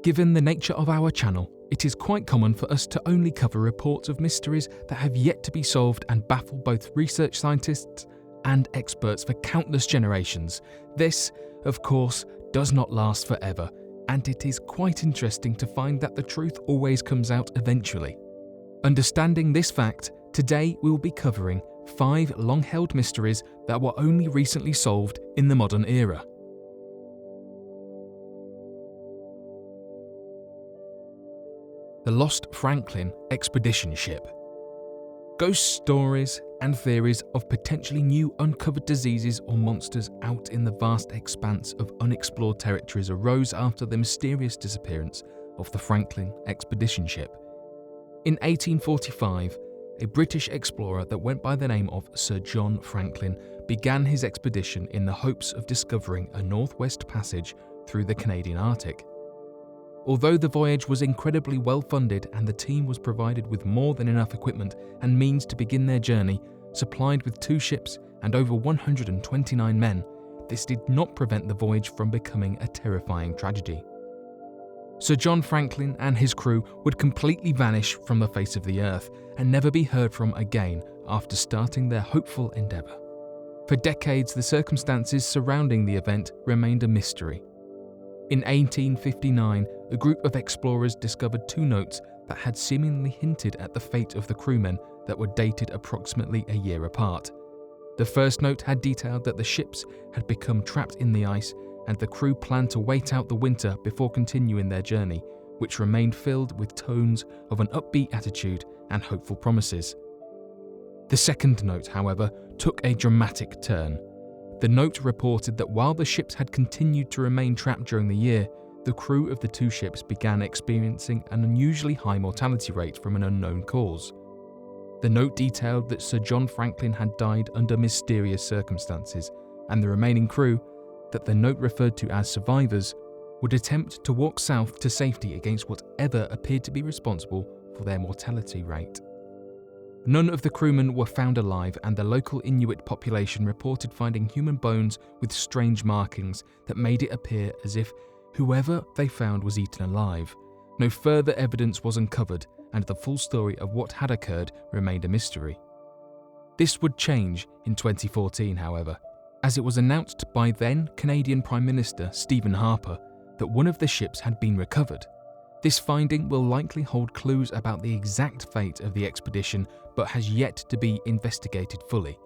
Given the nature of our channel, it is quite common for us to only cover reports of mysteries that have yet to be solved and baffle both research scientists and experts for countless generations. This, of course, does not last forever, and it is quite interesting to find that the truth always comes out eventually. Understanding this fact, today we will be covering 5 long-held mysteries that were only recently solved in the modern era. The Lost Franklin Expedition Ship. Ghost stories and theories of potentially new uncovered diseases or monsters out in the vast expanse of unexplored territories arose after the mysterious disappearance of the Franklin Expedition Ship. In 1845, a British explorer that went by the name of Sir John Franklin began his expedition in the hopes of discovering a northwest passage through the Canadian Arctic. Although the voyage was incredibly well funded and the team was provided with more than enough equipment and means to begin their journey, supplied with 2 ships and over 129 men, this did not prevent the voyage from becoming a terrifying tragedy. Sir John Franklin and his crew would completely vanish from the face of the earth and never be heard from again after starting their hopeful endeavour. For decades, the circumstances surrounding the event remained a mystery. In 1859, a group of explorers discovered 2 notes that had seemingly hinted at the fate of the crewmen that were dated approximately a year apart. The first note had detailed that the ships had become trapped in the ice and the crew planned to wait out the winter before continuing their journey, which remained filled with tones of an upbeat attitude and hopeful promises. The second note, however, took a dramatic turn. The note reported that while the ships had continued to remain trapped during the year, the crew of the 2 ships began experiencing an unusually high mortality rate from an unknown cause. The note detailed that Sir John Franklin had died under mysterious circumstances, and the remaining crew, that the note referred to as survivors, would attempt to walk south to safety against whatever appeared to be responsible for their mortality rate. None of the crewmen were found alive, and the local Inuit population reported finding human bones with strange markings that made it appear as if whoever they found was eaten alive. No further evidence was uncovered, and the full story of what had occurred remained a mystery. This would change in 2014, however, as it was announced by then Canadian Prime Minister Stephen Harper that one of the ships had been recovered. This finding will likely hold clues about the exact fate of the expedition, but has yet to be investigated fully.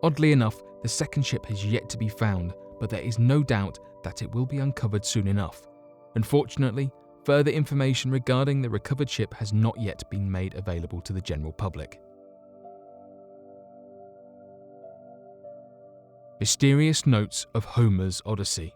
Oddly enough, the second ship has yet to be found, but there is no doubt that it will be uncovered soon enough. Unfortunately, further information regarding the recovered ship has not yet been made available to the general public. Mysterious notes of Homer's Odyssey.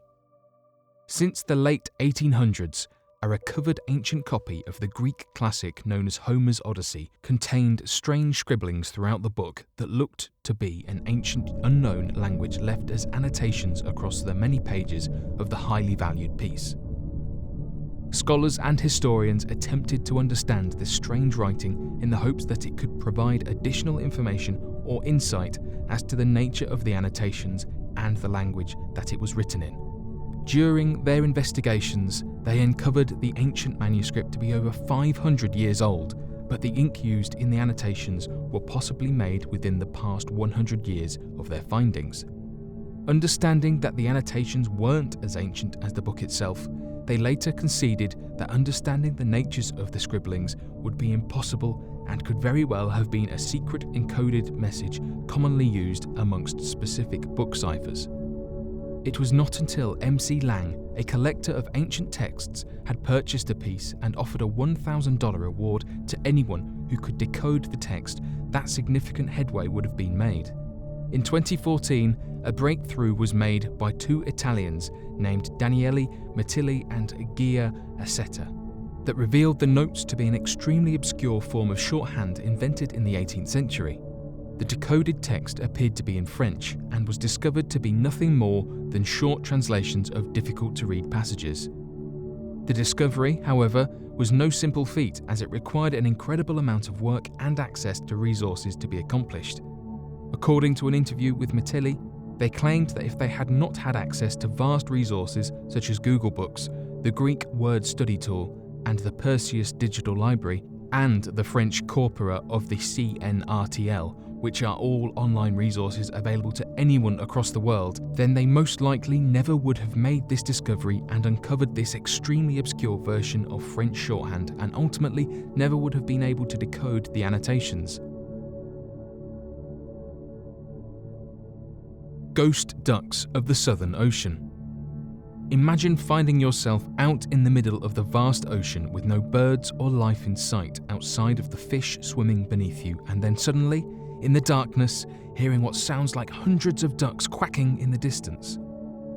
Since the late 1800s, a recovered ancient copy of the Greek classic known as Homer's Odyssey contained strange scribblings throughout the book that looked to be an ancient unknown language left as annotations across the many pages of the highly valued piece. Scholars and historians attempted to understand this strange writing in the hopes that it could provide additional information or insight as to the nature of the annotations and the language that it was written in. During their investigations, they uncovered the ancient manuscript to be over 500 years old, but the ink used in the annotations were possibly made within the past 100 years of their findings. Understanding that the annotations weren't as ancient as the book itself, they later conceded that understanding the natures of the scribblings would be impossible and could very well have been a secret encoded message commonly used amongst specific book ciphers. It was not until M.C. Lang, a collector of ancient texts, had purchased a piece and offered a $1,000 reward to anyone who could decode the text that significant headway would have been made. In 2014, a breakthrough was made by 2 Italians named Daniele Matilli and Gia Ascetta that revealed the notes to be an extremely obscure form of shorthand invented in the 18th century. The decoded text appeared to be in French and was discovered to be nothing more than short translations of difficult-to-read passages. The discovery, however, was no simple feat, as it required an incredible amount of work and access to resources to be accomplished. According to an interview with Matilli, they claimed that if they had not had access to vast resources such as Google Books, the Greek word study tool, and the Perseus digital library, and the French corpora of the CNRTL, which are all online resources available to anyone across the world, then they most likely never would have made this discovery and uncovered this extremely obscure version of French shorthand, and ultimately never would have been able to decode the annotations. Ghost ducks of the Southern Ocean. Imagine finding yourself out in the middle of the vast ocean with no birds or life in sight outside of the fish swimming beneath you, and then suddenly, in the darkness, hearing what sounds like hundreds of ducks quacking in the distance.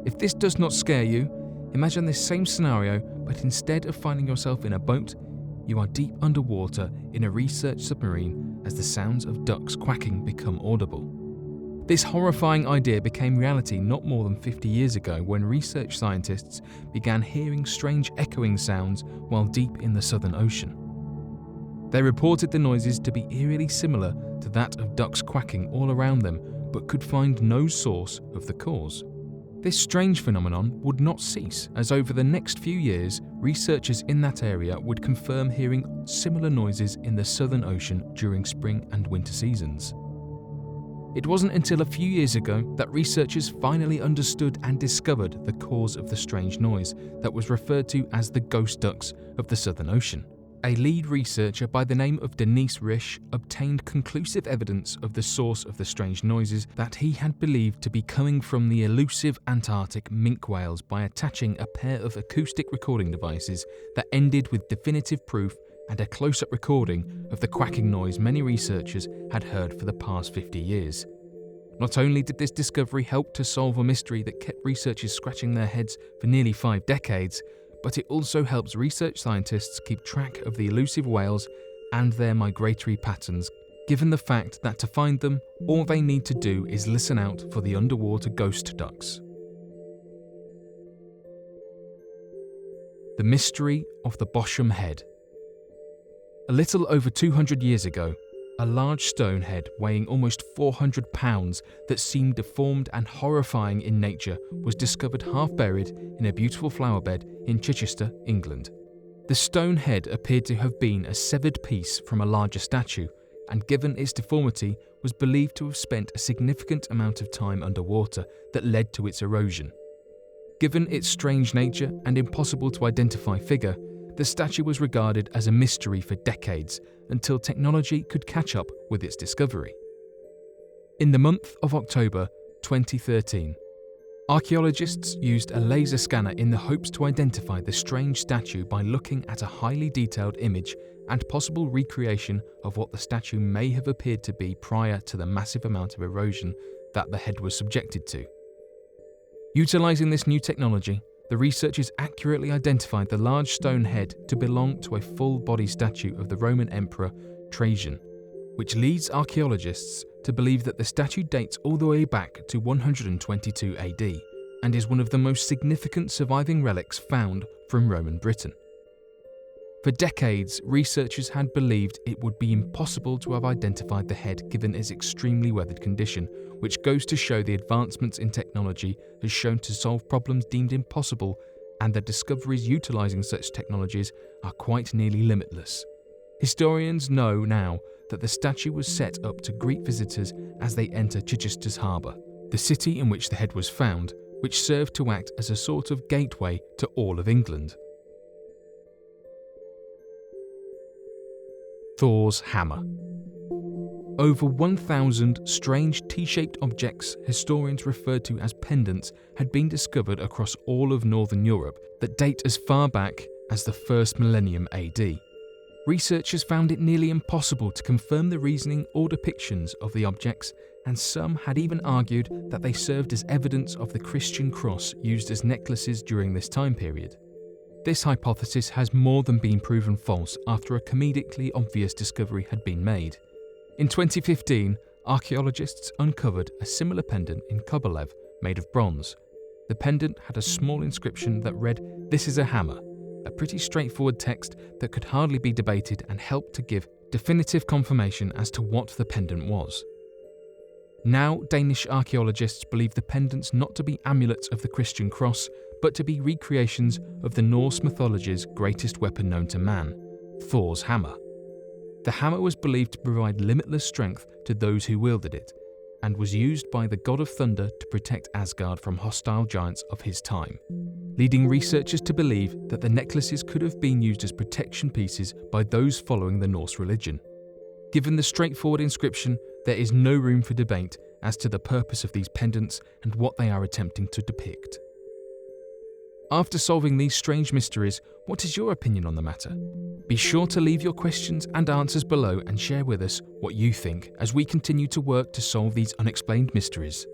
If this does not scare you, imagine this same scenario, but instead of finding yourself in a boat, you are deep underwater in a research submarine as the sounds of ducks quacking become audible. This horrifying idea became reality not more than 50 years ago when research scientists began hearing strange echoing sounds while deep in the Southern Ocean. They reported the noises to be eerily similar to that of ducks quacking all around them, but could find no source of the cause. This strange phenomenon would not cease, as over the next few years, researchers in that area would confirm hearing similar noises in the Southern Ocean during spring and winter seasons. It wasn't until a few years ago that researchers finally understood and discovered the cause of the strange noise that was referred to as the ghost ducks of the Southern Ocean. A lead researcher by the name of Denise Risch obtained conclusive evidence of the source of the strange noises that he had believed to be coming from the elusive Antarctic minke whales by attaching a pair of acoustic recording devices that ended with definitive proof and a close-up recording of the quacking noise many researchers had heard for the past 50 years. Not only did this discovery help to solve a mystery that kept researchers scratching their heads for nearly 5 decades, but it also helps research scientists keep track of the elusive whales and their migratory patterns, given the fact that to find them, all they need to do is listen out for the underwater ghost ducks. The mystery of the Basham head. A little over 200 years ago, a large stone head weighing almost 400 pounds that seemed deformed and horrifying in nature was discovered half buried in a beautiful flower bed in Chichester, England. The stone head appeared to have been a severed piece from a larger statue, and given its deformity, was believed to have spent a significant amount of time underwater that led to its erosion. Given its strange nature and impossible to identify figure, the statue was regarded as a mystery for decades until technology could catch up with its discovery. In the month of October 2013, archaeologists used a laser scanner in the hopes to identify the strange statue by looking at a highly detailed image and possible recreation of what the statue may have appeared to be prior to the massive amount of erosion that the head was subjected to. Utilizing this new technology, the researchers accurately identified the large stone head to belong to a full-body statue of the Roman Emperor Trajan, which leads archaeologists to believe that the statue dates all the way back to 122 AD and is one of the most significant surviving relics found from Roman Britain. For decades, researchers had believed it would be impossible to have identified the head given its extremely weathered condition, which goes to show the advancements in technology has shown to solve problems deemed impossible, and the discoveries utilizing such technologies are quite nearly limitless. Historians know now that the statue was set up to greet visitors as they enter Chichester's harbour, the city in which the head was found, which served to act as a sort of gateway to all of England. Thors Hammer. Over 1,000 strange T-shaped objects historians referred to as pendants had been discovered across all of Northern Europe that date as far back as the 1st millennium AD. Researchers found it nearly impossible to confirm the reasoning or depictions of the objects, and some had even argued that they served as evidence of the Christian cross used as necklaces during this time period. This hypothesis has more than been proven false after a comedically obvious discovery had been made. In 2015, archaeologists uncovered a similar pendant in Kobylev made of bronze. The pendant had a small inscription that read, "This is a hammer," a pretty straightforward text that could hardly be debated and helped to give definitive confirmation as to what the pendant was. Now, Danish archaeologists believe the pendants not to be amulets of the Christian cross, but to be recreations of the Norse mythology's greatest weapon known to man, Thor's hammer. The hammer was believed to provide limitless strength to those who wielded it, and was used by the god of thunder to protect Asgard from hostile giants of his time, leading researchers to believe that the necklaces could have been used as protection pieces by those following the Norse religion. Given the straightforward inscription, there is no room for debate as to the purpose of these pendants and what they are attempting to depict. After solving these strange mysteries, what is your opinion on the matter? Be sure to leave your questions and answers below and share with us what you think as we continue to work to solve these unexplained mysteries.